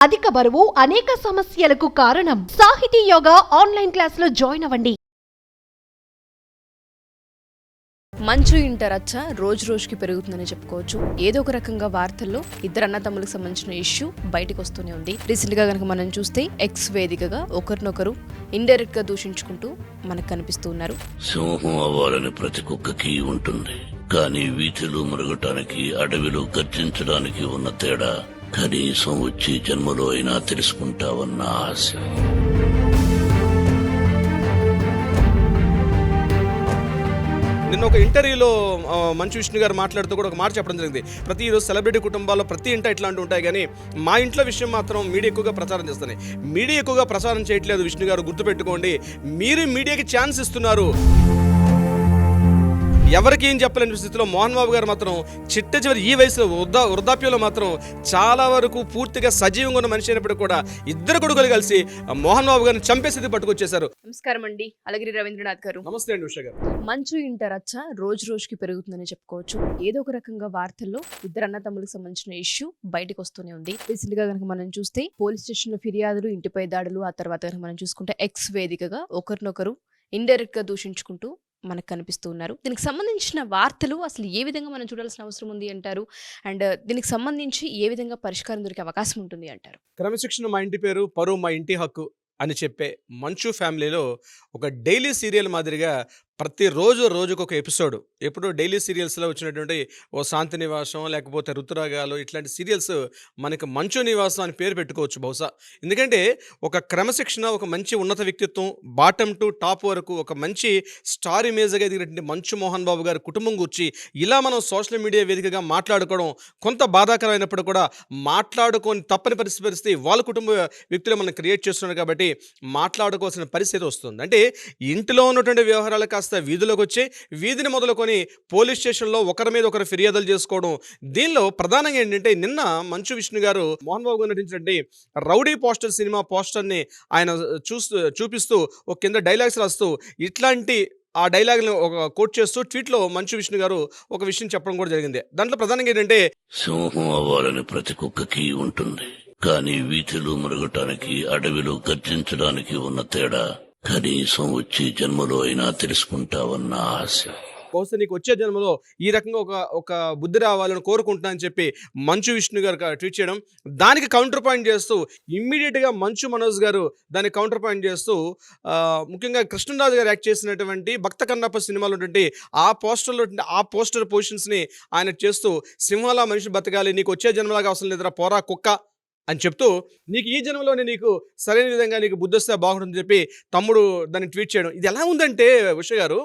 అధిక బరువు అనేక సమస్యలకు కారణం. సాహితీ యోగా ఆన్లైన్ క్లాసులో జాయిన్ అవ్వండి. మంచు ఇంట రచ్చ రోజు రోజుకి పెరుగుతుందని చెప్పుకోవచ్చు. ఏదో ఒక రకంగా వార్తల్లో ఇద్దరు అన్నతమ్ములకు సంబంధించిన ఇష్యూ బయటకు వస్తూనే ఉంది. రీసెంట్ గా కనుక మనం చూస్తే ఎక్స్ వేదికగా ఒకరినొకరు ఇండైరెక్ట్ గా దూషించుకుంటూ మనకు కనిపిస్తున్నారు. సింహం అవ్వాలని ప్రతి కుక్కకి ఉంటుంది, కానీ వీధిలో మురగటానికి అడవిలో గర్జించడానికి ఉన్న తేడా కనీసం వచ్చే జన్మలో అయినా తెలుసుకుంటావన్న ఆశ. నిన్న ఒక ఇంటర్వ్యూలో మంచు విష్ణు గారు మాట్లాడుతూ కూడా ఒక మాట చెప్పడం జరిగింది. ప్రతిరోజు సెలబ్రిటీ కుటుంబాల్లో ప్రతి ఇంట ఇట్లాంటి ఉంటాయి, కానీ మా ఇంట్లో విషయం మాత్రం మీడియా ఎక్కువగా ప్రచారం చేస్తున్నాయి. మీడియా ఎక్కువగా ప్రచారం చేయట్లేదు విష్ణు గారు, గుర్తుపెట్టుకోండి. మీరు మీడియాకి ఛాన్స్ ఇస్తున్నారు. ఎవరికి ఏం చెప్పలేని స్థితిలో మోహన్ బాబు గారు మాత్రం చిట్ట చివరి ఈ వయసులో వృద్ధాప్యంలో మాత్రం చాలా వరకు పూర్తిగా సజీవంగా ఉన్న మనిషి అయినప్పటికీ కూడా ఇద్దరు కొడుకులు కలిసి మోహన్ బాబు గారిని చంపే స్థితి పట్టుకొచ్చేశారు. నమస్కారం అండి, అలగిరి రవీంద్రనాథ్ గారు. నమస్తే అండి ఉషా గారు. మంచు ఇంట రచ్చ రోజు రోజుకి పెరుగుతుందని చెప్పుకోవచ్చు. ఏదో ఒక రకంగా వార్తల్లో ఇద్దరు అన్నతమ్ములకు సంబంధించిన ఇష్యూ బయటకు వస్తూనే ఉంది. రీసెంట్ గా కనుక మనం చూస్తే పోలీస్ స్టేషన్ లో ఫిర్యాదులు, ఇంటిపై దాడులు, ఆ తర్వాత కనుక మనం చూసుకుంటే ఎక్స్ వేదికగా ఒకరినొకరు ఇండైరెక్ట్ గా దూషించుకుంటూ మనకు కనిపిస్తున్నారు. దీనికి సంబంధించిన వార్తలు అసలు ఏ విధంగా మనం చూడాల్సిన అవసరం ఉంది అంటారు, అండ్ దీనికి సంబంధించి ఏ విధంగా పరిష్కారం దొరికే అవకాశం ఉంటుంది అంటారు? క్రమశిక్షణ మా ఇంటి పేరు, పరువు మా ఇంటి హక్కు అని చెప్పే మంచు ఫ్యామిలీలో ఒక డైలీ సీరియల్ మాదిరిగా ప్రతిరోజు రోజుకు ఒక ఎపిసోడ్, ఎప్పుడు డైలీ సీరియల్స్లో వచ్చినటువంటి ఓ శాంతి నివాసం లేకపోతే ఋతురాగాలు ఇట్లాంటి సీరియల్స్ మనకి మంచు నివాసం అని పేరు పెట్టుకోవచ్చు బహుశా. ఎందుకంటే ఒక క్రమశిక్షణ, ఒక మంచి ఉన్నత వ్యక్తిత్వం, బాటమ్ టు టాప్ వరకు ఒక మంచి స్టార్ ఇమేజ్గా ఎదిగినటువంటి మంచు మోహన్ బాబు గారి కుటుంబం గురించి ఇలా మనం సోషల్ మీడియా వేదికగా మాట్లాడుకోవడం కొంత బాధాకరమైనప్పుడు కూడా మాట్లాడుకొని తప్పని పరిస్థితి వాళ్ళ కుటుంబ వ్యక్తులు మనం క్రియేట్ చేస్తున్నారు కాబట్టి మాట్లాడుకోవాల్సిన పరిస్థితి వస్తుంది. అంటే ఇంటిలో ఉన్నటువంటి వ్యవహారాలు కాస్త వీధిలోకి వచ్చి వీధిని మొదలుకొని పోలీస్ స్టేషన్లో ఒకరి మీద ఒకరు ఫిర్యాదులు చేసుకోవడం. దీనిలో ప్రధానంగా ఏంటంటే నిన్న మంచు విష్ణు గారు మోహన్ బాబు గారు నటించినటువంటి రౌడీ పోస్టర్ సినిమా పోస్టర్ని ఆయన చూపిస్తూ ఒక కింద డైలాగ్స్ రాస్తూ ఇట్లాంటి ఆ డైలాగ్ని ఒక కోట్ చేస్తూ ట్వీట్లో మంచు విష్ణు గారు ఒక విషయం చెప్పడం కూడా జరిగింది. దాంట్లో ప్రధానంగా ఏంటంటే సింహం అవ్వాలని ప్రతి కుక్కకి ఉంటుంది, కానీ వీధిలో మురగటానికి అడవిలో గర్జించడానికి ఉన్న తేడా కనీసం వచ్చే జన్మలో అయినా తెలుసుకుంటావన్న ఆశ. బహుశా నీకు వచ్చే జన్మలో ఈ రకంగా ఒక బుద్ధి రావాలని కోరుకుంటున్నా అని చెప్పి మంచు విష్ణు గారు ట్వీట్ చేయడం, దానికి కౌంటర్ పాయింట్ చేస్తూ ఇమ్మీడియట్గా మంచు మనోజ్ గారు దానికి కౌంటర్ పాయింట్ చేస్తూ ముఖ్యంగా కృష్ణరాజు గారు యాక్ట్ చేసినటువంటి భక్త కన్నప్ప సినిమాలో ఉన్నటువంటి ఆ పోస్టర్ పొజిషన్స్ని ఆయన చేస్తూ సింహాలా మనిషి బతకాలి, నీకు వచ్చే జన్మలాగా అవసరం లేదురా పోరా కుక్క అని చెప్తూ నీకు ఈ జన్మలోనే నీకు సరైన విధంగా నీకు బుద్ధి వస్తే బాగుంటుందని చెప్పి తమ్ముడు దాన్ని ట్వీట్ చేయడం. ఇది ఎలా ఉందంటే ఉష గారు,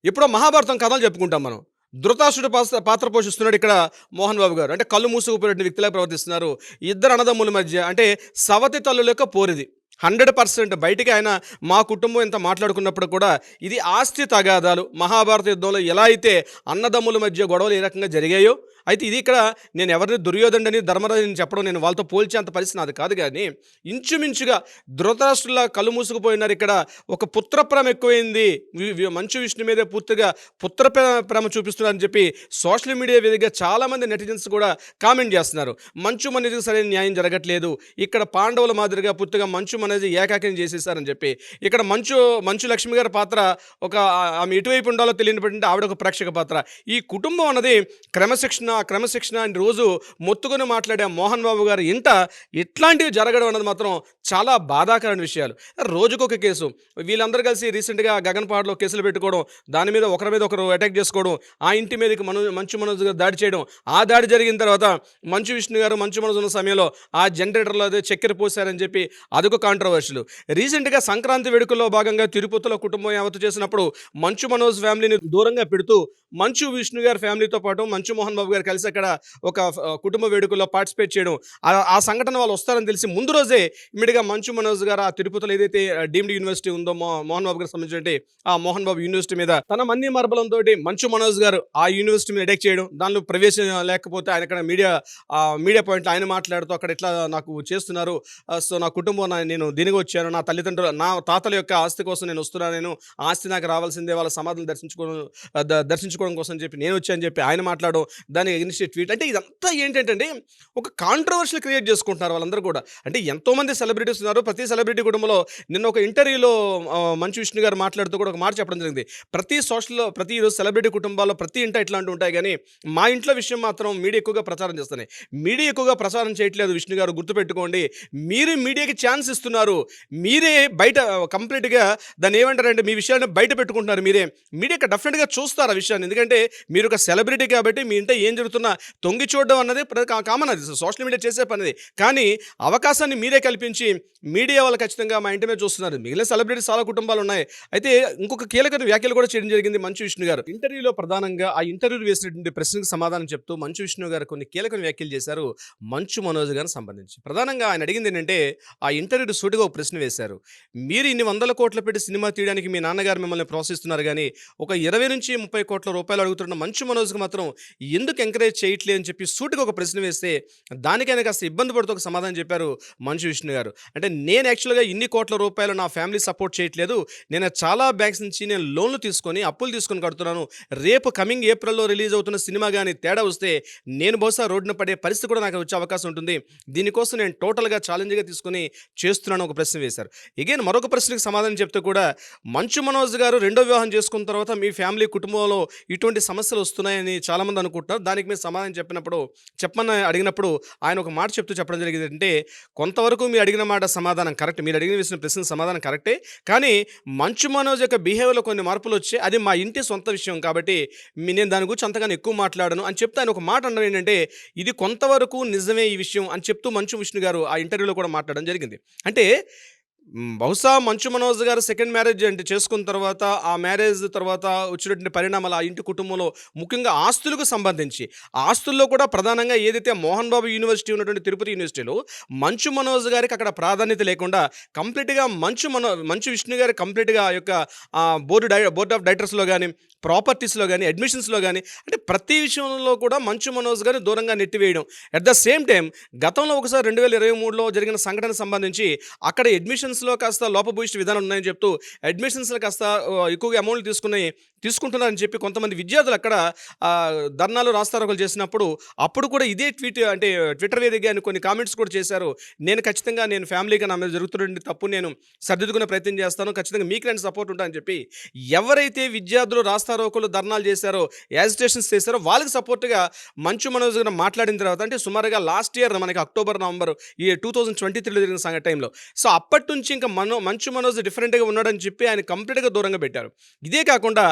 ఎప్పుడో మహాభారతం కథలు చెప్పుకుంటాం మనం. ధృతరాష్ట్రుడి పాత్ర పోషిస్తున్నాడు ఇక్కడ మోహన్ బాబు గారు. అంటే కళ్ళు మూసుకుపోయిన వ్యక్తిలా ప్రవర్తిస్తున్నారు. ఇద్దరు అన్నదమ్ముల మధ్య అంటే సవతి తల్లుల యొక్క పోరిది 100%. బయటికి ఆయన మా కుటుంబం ఎంత మాట్లాడుకున్నప్పుడు కూడా ఇది ఆస్తి తగాదాలు. మహాభారత యుద్ధంలో ఎలా అయితే అన్నదమ్ముల మధ్య గొడవలు ఏ రకంగా జరిగాయో, అయితే ఇది ఇక్కడ నేను ఎవరిని దుర్యోధనుడని ధర్మరాజుని చెప్పడం, నేను వాళ్ళతో పోల్చేంత పరిస్థితి నాది కాదు, కానీ ఇంచుమించుగా ధృతరాష్ట్రులా కళ్ళు మూసుకుపోయినారు. ఇక్కడ ఒక పుత్రప్రేమ ఎక్కువైంది, మంచు విష్ణు మీదే పూర్తిగా పుత్రప్రేమ చూపిస్తున్నారని చెప్పి సోషల్ మీడియా వేదికగా చాలామంది నెటిజన్స్ కూడా కామెంట్ చేస్తున్నారు. మంచు మనీకి సరైన న్యాయం జరగట్లేదు, ఇక్కడ పాండవుల మాదిరిగా పూర్తిగా మంచు అనేది ఏకాకిని చేసేసారని చెప్పి. ఇక్కడ మంచు లక్ష్మి గారి పాత్ర ఆమె ఎటువైపు ఉండాలో తెలియనటువంటి ఆవిడ ఒక ప్రేక్షక పాత్ర. ఈ కుటుంబం అన్నది క్రమశిక్షణ అని రోజు మొత్తుకొని మాట్లాడే మోహన్ బాబు గారు ఇంట ఇట్లాంటివి జరగడం అన్నది మాత్రం చాలా బాధాకరమైన విషయాలు. రోజుకొక కేసు, వీళ్ళందరూ కలిసి రీసెంట్గా గగన్పాడులో కేసులు పెట్టుకోవడం, దాని మీద ఒకరు అటాక్ చేసుకోవడం, ఆ ఇంటి మీదకి మంచు మనోజ్ గారు దాడి చేయడం, ఆ దాడి జరిగిన తర్వాత మంచు విష్ణు గారు మంచు మనోజ్ ఉన్న సమయంలో ఆ జనరేటర్లో అదే చక్కెర పోసారని చెప్పి అదొక కాంట్రవర్షియల్. రీసెంట్గా సంక్రాంతి వేడుకల్లో భాగంగా తిరుపతిలో కుటుంబం యావత్తు చేసినప్పుడు మంచు మనోజ్ ఫ్యామిలీని దూరంగా పెడుతూ మంచు విష్ణు గారి ఫ్యామిలీతో పాటు మంచు మోహన్ బాబు గారు కలిసి అక్కడ ఒక కుటుంబ వేడుకల్లో పార్టిసిపేట్ చేయడం, ఆ సంఘటన వాళ్ళు వస్తారని తెలిసి ముందు రోజే ఇమ్మీడియట్గా మంచు మనోజ్ గారు ఆ తిరుపతిలో ఏదైతే డీమ్డ్ యూనివర్సిటీ ఉందో మోహన్ బాబు గారికి సంబంధించి ఆ మోహన్ బాబు యూనివర్సిటీ మీద తన మన్ని మార్బలంతో మంచు మనోజ్ గారు ఆ యూనివర్సిటీ మీద అటాక్ చేయడం, దానిలో ప్రవేశం లేకపోతే ఆయన మీడియా పాయింట్ ఆయన మాట్లాడుతూ అక్కడ ఇట్లా నాకు చేస్తున్నారు, సో నా కుటుంబం నేను దీనిగా వచ్చాను, నా తల్లిదండ్రులు నా తాతల యొక్క ఆస్తి కోసం నేను వస్తున్నాను, నేను ఆస్తి నాకు రావాల్సిందే, వాళ్ళ సమాధులు దర్శించుకోవడం కోసం చెప్పి నేను వచ్చాను చెప్పి ఆయన మాట్లాడడం, దాని ఎగ్నిస్ట్ ట్వీట్. అంటే ఇదంతా ఏంటంటే అండి, ఒక కాంట్రవర్షియల్ క్రియేట్ చేసుకుంటున్నారు వాళ్ళందరూ కూడా. అంటే ఎంతోమంది సెలబ్రిటీస్ ఉన్నారు. ప్రతి సెలబ్రిటీ కుటుంబంలో నిన్న ఒక ఇంటర్వ్యూలో మంచు విష్ణు గారు మాట్లాడుతూ కూడా ఒక మాట చెప్పడం జరిగింది. ప్రతి ఈరోజు సెలబ్రిటీ కుటుంబాల్లో ప్రతి ఇంట ఇట్లాంటివి ఉంటాయి, కానీ మా ఇంట్లో విషయం మాత్రం మీడియా ఎక్కువగా ప్రచారం చేస్తున్నాయి. మీడియా ఎక్కువగా ప్రచారం చేయట్లేదు విష్ణు గారు, గుర్తుపెట్టుకోండి. మీరు మీడియాకి ఛాన్స్ ఇస్తున్నారు, మీరే బయట కంప్లీట్గా దాన్ని ఏమంటారంటే మీ విషయాన్ని బయట పెట్టుకుంటున్నారు. మీడియా డెఫినెట్గా చూస్తారు ఆ విషయాన్ని, ఎందుకంటే మీరు ఒక సెలబ్రిటీ కాబట్టి మీ ఇంట ఏం జరుగుతున్నా తొంగి చూడడం అన్నది కామన్, అది సోషల్ మీడియా చేసే పనిది. కానీ అవకాశాన్ని మీరే కల్పించి మీడియా వాళ్ళు ఖచ్చితంగా మా ఇంటి మీద చూస్తున్నారు. మిగిలిన సెలబ్రిటీస్ చాలా కుటుంబాలు ఉన్నాయి. అయితే ఇంకొక కీలక వ్యాఖ్యలు కూడా చేయడం జరిగింది మంచు విష్ణు గారు. ఇంటర్వ్యూలో ప్రధానంగా ఆ ఇంటర్వ్యూ వేసినటువంటి ప్రశ్నకు సమాధానం చెప్తూ మంచు విష్ణు గారు కొన్ని కీలక వ్యాఖ్యలు చేశారు మంచు మనోజ్ గారికి సంబంధించి. ప్రధానంగా ఆయన అడిగింది ఏంటంటే, ఆ ఇంటర్వ్యూ సూటిగా ఒక ప్రశ్న వేశారు. మీరు ఇన్ని 100 కోట్లు పెట్టి సినిమా తీయడానికి మీ నాన్నగారు మిమ్మల్ని ప్రోత్సహిస్తున్నారు, కానీ ఒక 20 నుంచి 30 కోట్ల రూపాయలు అడుగుతున్న మంచు మనోజ్కి మాత్రం ఎందుకు ఎంకరేజ్ చేయట్లే అని చెప్పి సూటిగా ఒక ప్రశ్న వేస్తే దానికైనా కాస్త ఇబ్బంది పడుతూ ఒక సమాధానం చెప్పారు మంచు విష్ణు గారు. అంటే నేను యాక్చువల్గా ఇన్ని కోట్ల రూపాయలు నా ఫ్యామిలీ సపోర్ట్ చేయట్లేదు, నేను చాలా బ్యాంక్స్ నుంచి నేను లోన్లు తీసుకొని అప్పులు తీసుకొని కడుతున్నాను. రేపు కమింగ్ ఏప్రిల్లో రిలీజ్ అవుతున్న సినిమా కానీ తేడా వస్తే నేను బహుశా రోడ్డున పడే పరిస్థితి కూడా నాకు వచ్చే అవకాశం ఉంటుంది. దీనికోసం నేను టోటల్గా ఛాలెంజ్గా తీసుకొని చేస్తున్నాను ఒక ప్రశ్న వేశారు. అగైన్ మరొక ప్రశ్నకు సమాధానం చెప్తూ కూడా, మంచు మనోజ్ గారు రెండో వివాహం చేసుకున్న తర్వాత మీ ఫ్యామిలీ కుటుంబంలో ఇటువంటి సమస్యలు వస్తున్నాయని చాలామంది అనుకుంటున్నారు. దానికి మీరు సమాధానం చెప్పమని అడిగినప్పుడు ఆయన ఒక మాట చెప్పడం జరిగింది. అంటే కొంతవరకు మీరు అడిగిన మాట సమాధానం కరెక్ట్, మీరు అడిగిన వేసిన ప్రశ్న సమాధానం కరెక్టే, కానీ మంచు మనోజ్ యొక్క బిహేవియర్లో కొన్ని మార్పులు వచ్చాయి, అది మా ఇంటి సొంత విషయం కాబట్టి నేను దాని గురించి అంతగానో ఎక్కువ మాట్లాడను అని చెప్తే ఆయన ఒక మాట అన్నది ఏంటంటే, ఇది కొంతవరకు నిజమే ఈ విషయం అని చెప్తూ మంచు విష్ణు గారు ఆ ఇంటర్వ్యూలో కూడా మాట్లాడడం జరిగింది. అంటే బహుశా మంచు మనోజ్ గారు సెకండ్ మ్యారేజ్ అంటే చేసుకున్న తర్వాత, ఆ మ్యారేజ్ తర్వాత వచ్చినటువంటి పరిణామాలు ఆ ఇంటి కుటుంబంలో ముఖ్యంగా ఆస్తులకు సంబంధించి, ఆస్తుల్లో కూడా ప్రధానంగా ఏదైతే మోహన్ బాబు యూనివర్సిటీ ఉన్నటువంటి తిరుపతి యూనివర్సిటీలో మంచు మనోజ్ గారికి అక్కడ ప్రాధాన్యత లేకుండా కంప్లీట్గా మంచు విష్ణు గారి కంప్లీట్గా ఆ యొక్క బోర్డ్ ఆఫ్ డైరెక్టర్స్లో కానీ, ప్రాపర్టీస్లో కానీ, అడ్మిషన్స్లో కానీ, అంటే ప్రతి విషయంలో కూడా మంచు మనోజ్ గారిని దూరంగా నెట్టివేయడం. అట్ ద సేమ్ టైం గతంలో ఒకసారి 2023లో జరిగిన సంఘటనకు సంబంధించి అక్కడ అడ్మిషన్స్లో కాస్త లోపభూయిష్ట విధానం ఉన్నాయని చెప్తూ అడ్మిషన్స్లో కాస్త ఎక్కువగా అమౌంట్ తీసుకుంటున్నారని చెప్పి కొంతమంది విద్యార్థులు అక్కడ ధర్నాలు రాస్తారోకలు చేసినప్పుడు అప్పుడు కూడా ఇదే ట్విట్టర్ వేదికగా కొన్ని కామెంట్స్ కూడా చేశారు. నేను ఖచ్చితంగా ఫ్యామిలీగా నా మీద జరుగుతున్న తప్పు నేను సర్దిద్దుకునే ప్రయత్నం చేస్తాను, ఖచ్చితంగా మీకు నేను సపోర్ట్ ఉంటానని చెప్పి ఎవరైతే విద్యార్థులు రాస్తారోకలు ధర్నాలు చేశారో, యాజిటేషన్స్ చేశారో వాళ్ళకి సపోర్ట్గా మంచు మనోజ్ గారు మాట్లాడిన తర్వాత, అంటే సుమారుగా లాస్ట్ ఇయర్ మనకి అక్టోబర్ నవంబర్ ఈ 2023లో జరిగిన టైంలో, సో అప్పటి నుంచి ఇంకా మంచు మనోజ్ డిఫరెంట్గా ఉన్నాడని చెప్పి ఆయన కంప్లీట్గా దూరంగా పెట్టారు. ఇదే కాకుండా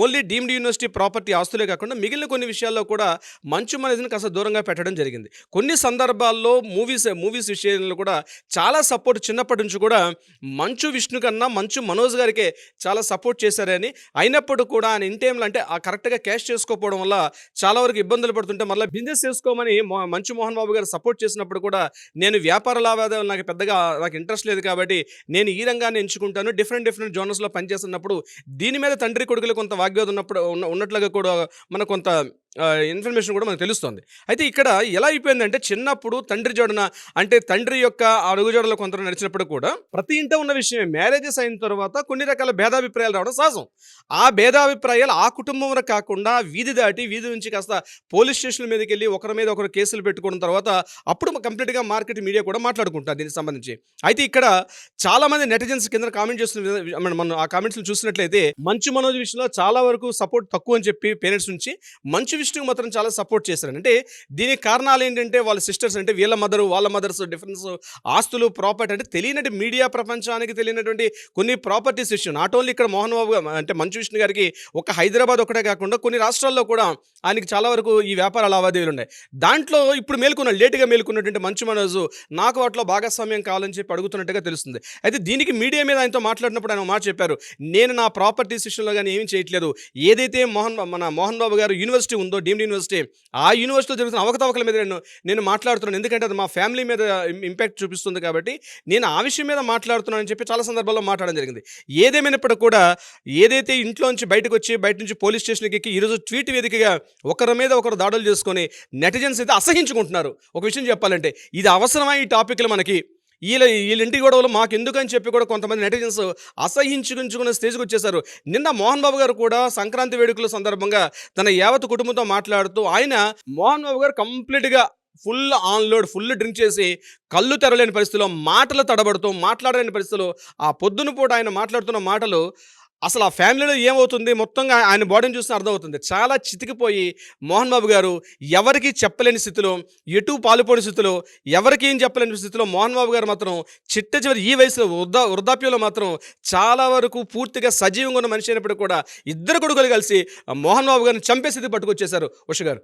ఓన్లీ డీమ్డ్ యూనివర్సిటీ ప్రాపర్టీ ఆస్తులే కాకుండా మిగిలిన కొన్ని విషయాల్లో కూడా మంచు మనోజ్ని కాస్త దూరంగా పెట్టడం జరిగింది. కొన్ని సందర్భాల్లో మూవీస్ విషయంలో కూడా చాలా సపోర్ట్ చిన్నప్పటి నుంచి కూడా మంచు విష్ణు కన్నా మంచు మనోజ్ గారికే చాలా సపోర్ట్ చేశారని, అయినప్పుడు కూడా ఆయన ఇన్ టైంలో అంటే కరెక్ట్గా క్యాష్ చేసుకోకపోవడం వల్ల చాలా వరకు ఇబ్బందులు పడుతుంటే మళ్ళీ బిజినెస్ చేసుకోమని మంచు మోహన్ బాబు గారు సపోర్ట్ చేసినప్పుడు కూడా నేను వ్యాపార లావాదేవీలు నాకు ఇంట్రెస్ట్ లేదు కాబట్టి నేను ఈ రంగాన్ని ఎంచుకుంటాను, డిఫరెంట్ జోనర్స్లో పనిచేస్తున్నప్పుడు దీని మీద తండ్రి కొడుకులు కొంత వాగ్వాదం ఉన్నట్లుగా కూడా మనకు కొంత ఇన్ఫర్మేషన్ కూడా మనకు తెలుస్తుంది. అయితే ఇక్కడ ఎలా అయిపోయిందంటే, చిన్నప్పుడు తండ్రి జోడన అంటే తండ్రి యొక్క అడుగుజోడలో కొంత నడిచినప్పుడు కూడా ప్రతి ఇంట ఉన్న విషయమే, మ్యారేజెస్ అయిన తర్వాత కొన్ని రకాల భేదాభిప్రాయాలు రావడం సహజం. ఆ భేదాభిప్రాయాలు ఆ కుటుంబంలో కాకుండా వీధి దాటి వీధి నుంచి కాస్త పోలీస్ స్టేషన్ల మీదకి వెళ్ళి ఒకరి మీద ఒకరు కేసులు పెట్టుకున్న తర్వాత అప్పుడు కంప్లీట్గా మార్కెట్ మీడియా కూడా మాట్లాడుకుంటారు దీనికి సంబంధించి. అయితే ఇక్కడ చాలా మంది నెటిజన్స్ కింద కామెంట్ చేస్తున్న మనం ఆ కామెంట్స్ చూసినట్లయితే మంచు మనోజ్ విషయంలో చాలా వరకు సపోర్ట్ తక్కువ అని చెప్పి పేరెంట్స్ నుంచి మంచు విష్ణుకి మాత్రం చాలా సపోర్ట్ చేశారు. అంటే దీనికి కారణాలు ఏంటంటే వాళ్ళ సిస్టర్స్, అంటే వాళ్ళ మదర్స్ డిఫరెన్స్, ఆస్తులు, ప్రాపర్టీ, అంటే తెలియనట్టు మీడియా ప్రపంచానికి తెలియనటువంటి కొన్ని ప్రాపర్టీస్ ఇష్యూ. నాట్ ఓన్లీ ఇక్కడ మోహన్ బాబు అంటే మంచు విష్ణు గారికి ఒక హైదరాబాద్ ఒకటే కాకుండా కొన్ని రాష్ట్రాల్లో కూడా ఆయనకి చాలా వరకు ఈ వ్యాపార లావాదేవీలు ఉన్నాయి. దాంట్లో ఇప్పుడు లేటుగా మేలుకున్నటువంటి మంచు మనోజ్ నాకు వాటిలో భాగస్వామ్యం కావాలని చెప్పి అడుగుతున్నట్టుగా తెలుస్తుంది. అయితే దీనికి మీడియా మీద ఆయనతో మాట్లాడినప్పుడు ఆయన మాట చెప్పారు, నేను నా ప్రాపర్టీస్ విషయంలో కానీ ఏమీ చేయట్లేదు, ఏదైతే మోహన్ బాబు గారు యూనివర్సిటీ ఉందో డీమ్డ్ యూనివర్సిటీ, ఆ యూనివర్సిటీలో జరుగుతున్న అవకతవకల మీద నేను మాట్లాడుతున్నాను, ఎందుకంటే అది మా ఫ్యామిలీ మీద ఇంపాక్ట్ చూపిస్తుంది కాబట్టి నేను ఆ విషయం మీద మాట్లాడుతున్నానని చెప్పి చాలా సందర్భాల్లో మాట్లాడడం జరిగింది. ఏదేమైనప్పుడు కూడా ఏదైతే ఇంట్లోంచి బయట నుంచి పోలీస్ స్టేషన్కి ఎక్కి ఈరోజు ట్వీట్ వేదికగా ఒకరి మీద ఒకరు దాడులు చేసుకొని నెటిజన్స్ అయితే అసహించుకుంటున్నారు. ఒక విషయం చెప్పాలంటే ఇది అవసరమా ఈ టాపిక్లు మనకి? వీళ్ళ ఇంటి గొడవలు మాకు ఎందుకని చెప్పి కూడా కొంతమంది నెటిజన్స్ అసహించుకునే స్టేజ్కి వచ్చేసారు. నిన్న మోహన్ బాబు గారు కూడా సంక్రాంతి వేడుకల సందర్భంగా తన యావత్ కుటుంబంతో మాట్లాడుతూ మోహన్ బాబు గారు కంప్లీట్గా full on load, full drink చేసి కళ్ళు తెరలేని పరిస్థితిలో, మాటలు తడబడుతూ మాట్లాడలేని పరిస్థితిలో, ఆ పొద్దున పూట ఆయన మాట్లాడుతున్న మాటలు అసలు ఆ ఫ్యామిలీలో ఏమవుతుంది మొత్తంగా ఆయన బాడీని చూస్తే అర్థమవుతుంది. చాలా చితికిపోయి మోహన్ బాబు గారు ఎవరికి చెప్పలేని స్థితిలో, ఎటు పాలుపోని స్థితిలో, ఎవరికి ఏం చెప్పలేని స్థితిలో మోహన్ బాబు గారు మాత్రం చిట్ట చివరి ఈ వయసులో వృద్ధాప్యంలో మాత్రం చాలా వరకు పూర్తిగా సజీవంగా ఉన్న మనిషి అయినప్పుడు కూడా ఇద్దరు కొడుకులు కలిసి మోహన్ బాబు గారిని చంపే స్థితికి పట్టుకొచ్చేశారు ఉష గారు.